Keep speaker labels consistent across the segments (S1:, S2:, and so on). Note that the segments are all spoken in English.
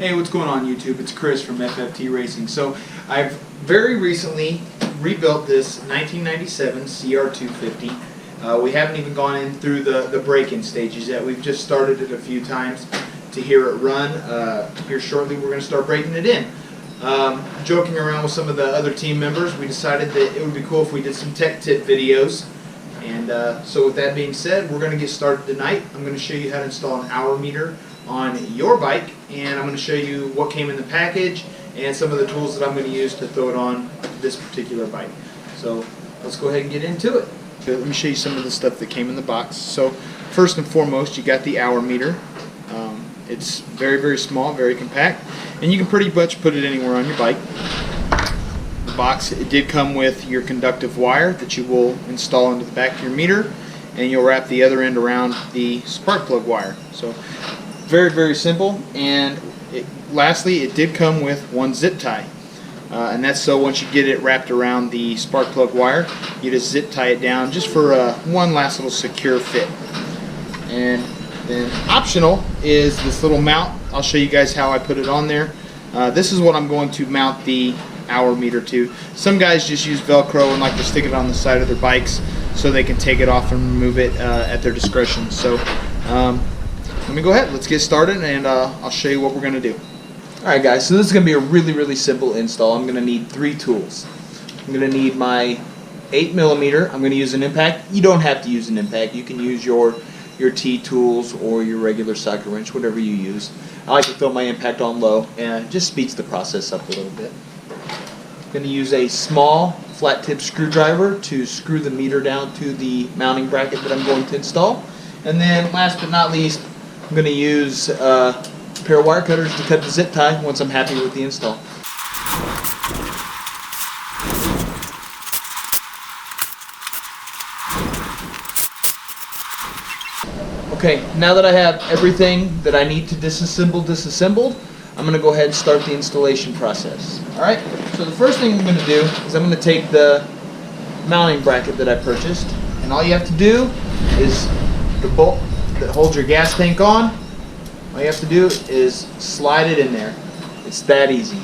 S1: Hey, what's going on YouTube? It's Chris from FFT Racing. So I've very recently rebuilt this 1997 CR250. We haven't even gone in through the break-in stages yet. We've just started it a few times to hear it run. Here shortly we're going to start breaking it in. Joking around with some of the other team members, we decided that it would be cool if we did some tech tip videos. And so with that being said, we're going to get started tonight. I'm going to show you how to install an hour meter on your bike, and I'm going to show you what came in the package and some of the tools that I'm going to use to throw it on this particular bike. So let's go ahead and get into it. Let me show you some of the stuff that came in the box. So first and foremost, you got the hour meter. It's very small, very compact, and you can pretty much put it anywhere on your bike. The box, it did come with your conductive wire that you will install into the back of your meter, and you'll wrap the other end around the spark plug wire. So very simple. And lastly, it did come with one zip tie, and that's so once you get it wrapped around the spark plug wire, you just zip tie it down just for one last little secure fit. And then optional is this little mount. I'll show you guys how I put it on there. This is what I'm going to mount the hour meter to. Some guys just use Velcro and like to stick it on the side of their bikes so they can take it off and remove it at their discretion. So let me go ahead, let's get started, and I'll show you what we're going to do. Alright guys, so this is going to be a really simple install. I'm going to need 3 tools. I'm going to need my 8mm. I'm going to use an impact. You don't have to use an impact. You can use your T-tools or your regular socket wrench, whatever you use. I like to throw my impact on low, and it just speeds the process up a little bit. I'm going to use a small flat tip screwdriver to screw the meter down to the mounting bracket that I'm going to install. And then last but not least, I'm going to use a pair of wire cutters to cut the zip tie once I'm happy with the install. Okay, now that I have everything that I need to disassembled, I'm going to go ahead and start the installation process. Alright, so the first thing I'm going to do is I'm going to take the mounting bracket that I purchased, and all you have to do is the bolt that holds your gas tank on, all you have to do is slide it in there. It's that easy.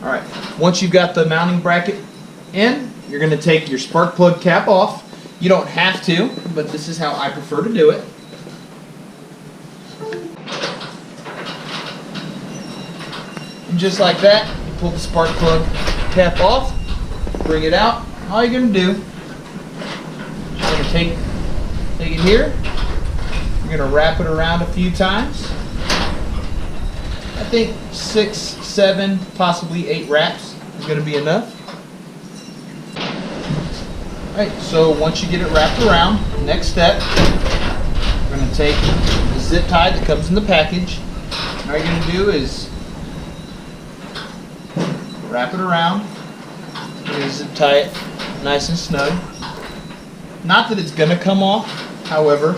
S1: Alright, once you've got the mounting bracket in, you're going to take your spark plug cap off. You don't have to, but this is how I prefer to do it. And just like that, you pull the spark plug cap off, bring it out. All you're going to do, you're going to take it here, you're going to wrap it around a few times. I think 6, 7, possibly 8 wraps is going to be enough. Alright, so once you get it wrapped around, next step, we're going to take the zip tie that comes in the package. All you're going to do is wrap it around. You're going to zip tie it nice and snug. Not that it's going to come off, however,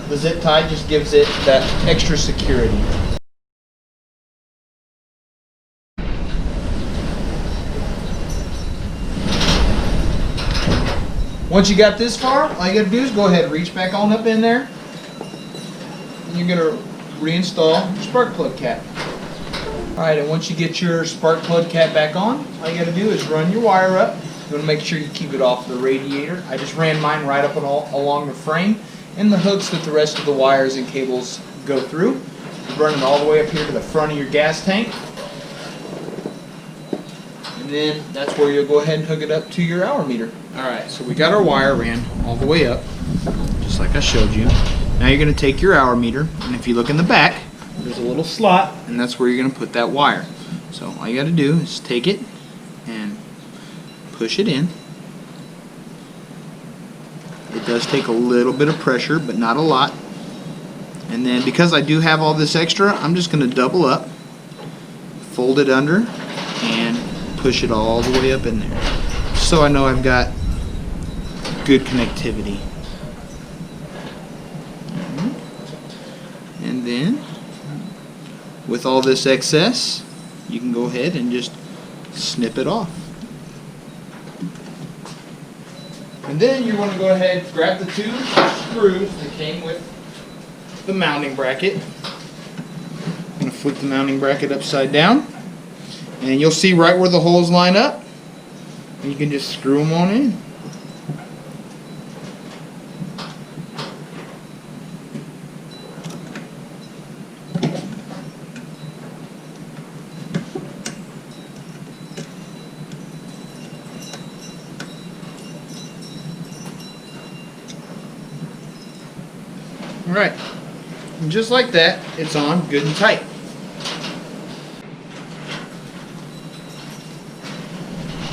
S1: the zip tie just gives it that extra security. Once you got this far, all you got to do is go ahead and reach back on up in there, and you're going to reinstall your spark plug cap. Alright, and once you get your spark plug cap back on, all you got to do is run your wire up. You want to make sure you keep it off the radiator. I just ran mine right up along the frame and the hooks that the rest of the wires and cables go through. You run it all the way up here to the front of your gas tank. And then that's where you'll go ahead and hook it up to your hour meter. Alright, so we got our wire ran all the way up, just like I showed you. Now you're going to take your hour meter, and if you look in the back, there's a little slot, and that's where you're going to put that wire. So all you got to do is take it and push it in. It does take a little bit of pressure, but not a lot. And then because I do have all this extra, I'm just going to double up, fold it under, and push it all the way up in there, so I know I've got good connectivity. And then with all this excess, you can go ahead and just snip it off. And then you want to go ahead and grab the 2 screws that came with the mounting bracket. I'm going to flip the mounting bracket upside down, and you'll see right where the holes line up. And you can just screw them on in. Alright, just like that, it's on good and tight.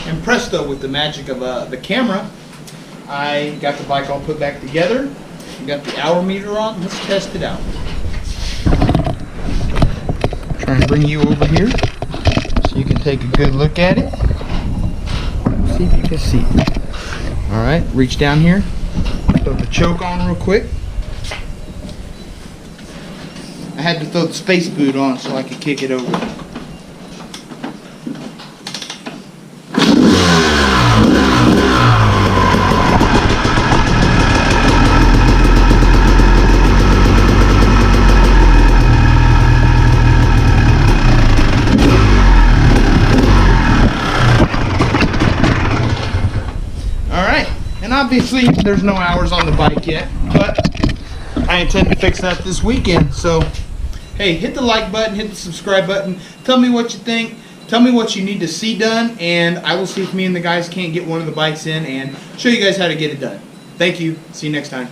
S1: And presto, with the magic of the camera, I got the bike all put back together. We got the hour meter on. Let's test it out. Try and bring you over here so you can take a good look at it. See if you can see it. Alright, reach down here. Throw the choke on real quick. I had to throw the space boot on so I could kick it over. Alright, and obviously there's no hours on the bike yet, but I intend to fix that this weekend. So hey, hit the like button, hit the subscribe button, tell me what you think, tell me what you need to see done, and I will see if me and the guys can't get one of the bikes in and show you guys how to get it done. Thank you. See you next time.